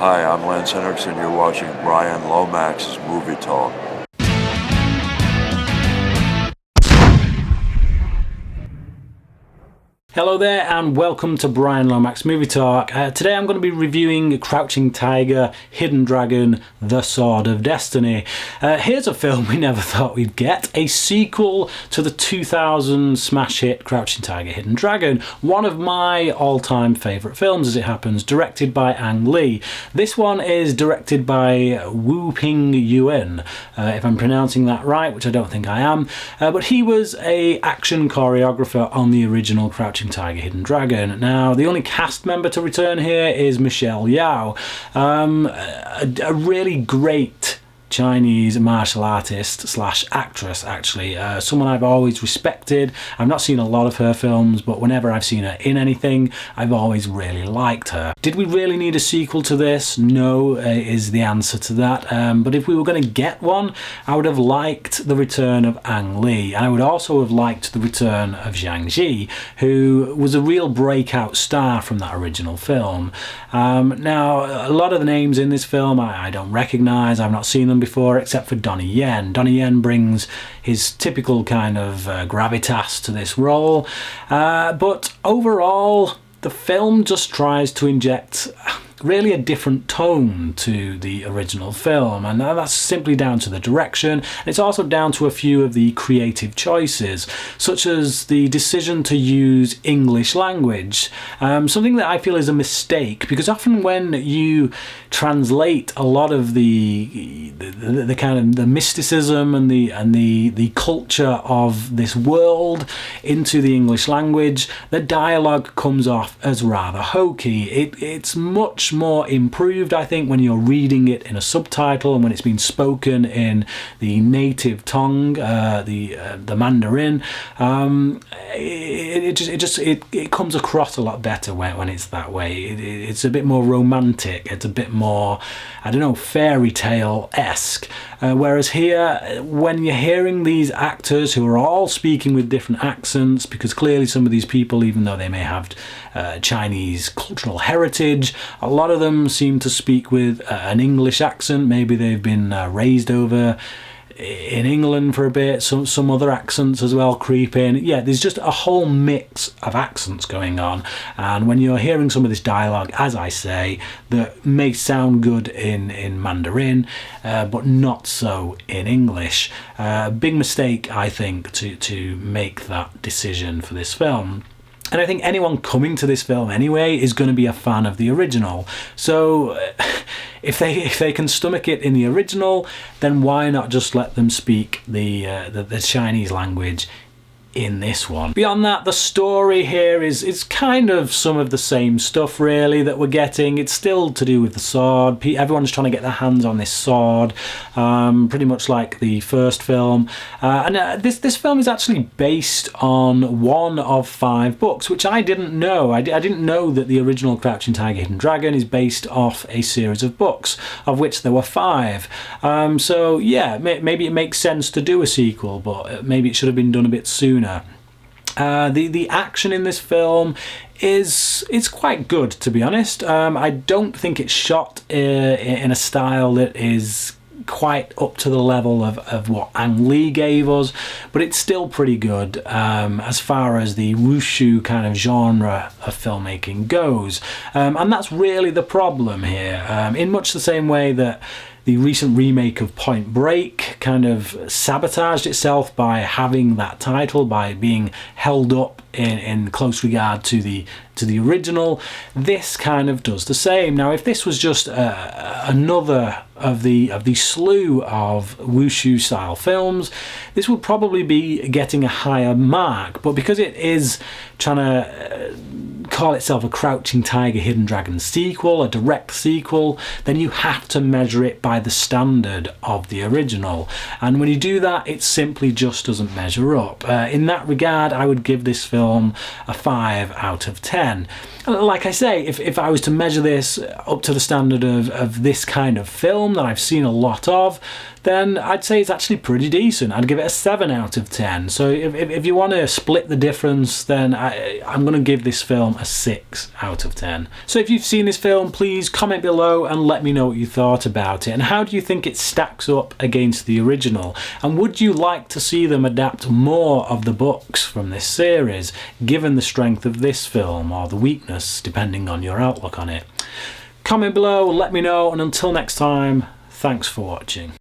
Hi, I'm Lance Henriksen. You're watching Brian Lomax's Movie Talk. Hello there and welcome to Brian Lomax Movie Talk. Today I'm going to be reviewing Crouching Tiger, Hidden Dragon, The Sword of Destiny. Here's a film we never thought we'd get, a sequel to the 2000 smash hit Crouching Tiger, Hidden Dragon, one of my all-time favourite films as it happens, directed by Ang Lee. This one is directed by Woo-Ping Yuen, if I'm pronouncing that right, which I don't think I am, but he was an action choreographer on the original Crouching Tiger, Hidden Dragon. Now, the only cast member to return here is Michelle Yeoh, a really great Chinese martial artist slash actress, actually. Someone I've always respected. I've not seen a lot of her films, but whenever I've seen her in anything, I've always really liked her. Did we really need a sequel to this? No, is the answer to that. But if we were going to get one, I would have liked the return of Ang Lee. And I would also have liked the return of Zhang Ji, who was a real breakout star from that original film. Now, a lot of the names in this film I don't recognise. I've not seen them before, except for Donnie Yen. Donnie Yen brings his typical kind of gravitas to this role, but overall the film just tries to inject really a different tone to the original film, and that's simply down to the direction. It's also down to a few of the creative choices, such as the decision to use English language, something that I feel is a mistake, because often when you translate a lot of the kind of the mysticism and the culture of this world into the English language, the dialogue comes off as rather hokey. It's much more improved, I think, when you're reading it in a subtitle and when it's been spoken in the native tongue, the Mandarin. It comes across a lot better when it's that way. It's a bit more romantic. It's a bit more, I don't know, fairy tale-esque. Whereas here, when you're hearing these actors who are all speaking with different accents, because clearly some of these people, even though they may have Chinese cultural heritage, a lot of them seem to speak with an English accent. Maybe they've been raised over in England for a bit, some other accents as well creep in. Yeah, there's just a whole mix of accents going on, and when you're hearing some of this dialogue, as I say, that may sound good in Mandarin, but not so in English. Big mistake, I think, to make that decision for this film. And I think anyone coming to this film anyway is going to be a fan of the original. So if they can stomach it in the original, then why not just let them speak the Chinese language in this one? Beyond that, the story here is kind of some of the same stuff really that we're getting. It's still to do with the sword. Everyone's trying to get their hands on this sword, pretty much like the first film. And this film is actually based on one of 5 books, which I didn't know. I didn't know that the original Crouching Tiger, Hidden Dragon is based off a series of books, of which there were 5. So yeah, maybe it makes sense to do a sequel, but maybe it should have been done a bit sooner. The action in this film is quite good, to be honest. I don't think it's shot in a style that is quite up to the level of what Ang Lee gave us, but it's still pretty good as far as the wushu kind of genre of filmmaking goes. And that's really the problem here, in much the same way that the recent remake of Point Break kind of sabotaged itself by having that title, by being held up in close regard to the original. This kind of does the same. Now, if this was just another of the slew of wushu style films, this would probably be getting a higher mark, but because it is trying to call itself a Crouching Tiger, Hidden Dragon sequel, a direct sequel, then you have to measure it by the standard of the original, and when you do that, it simply just doesn't measure up. In that regard, I would give this film a 5 out of 10. Like I say, if I was to measure this up to the standard of this kind of film that I've seen a lot of, then I'd say it's actually pretty decent. I'd give it a 7 out of 10. So if you want to split the difference, then I'm going to give this film a 6 out of 10. So if you've seen this film, please comment below and let me know what you thought about it. And how do you think it stacks up against the original? And would you like to see them adapt more of the books from this series, given the strength of this film, or the weakness, depending on your outlook on it? Comment below, let me know, and until next time, thanks for watching.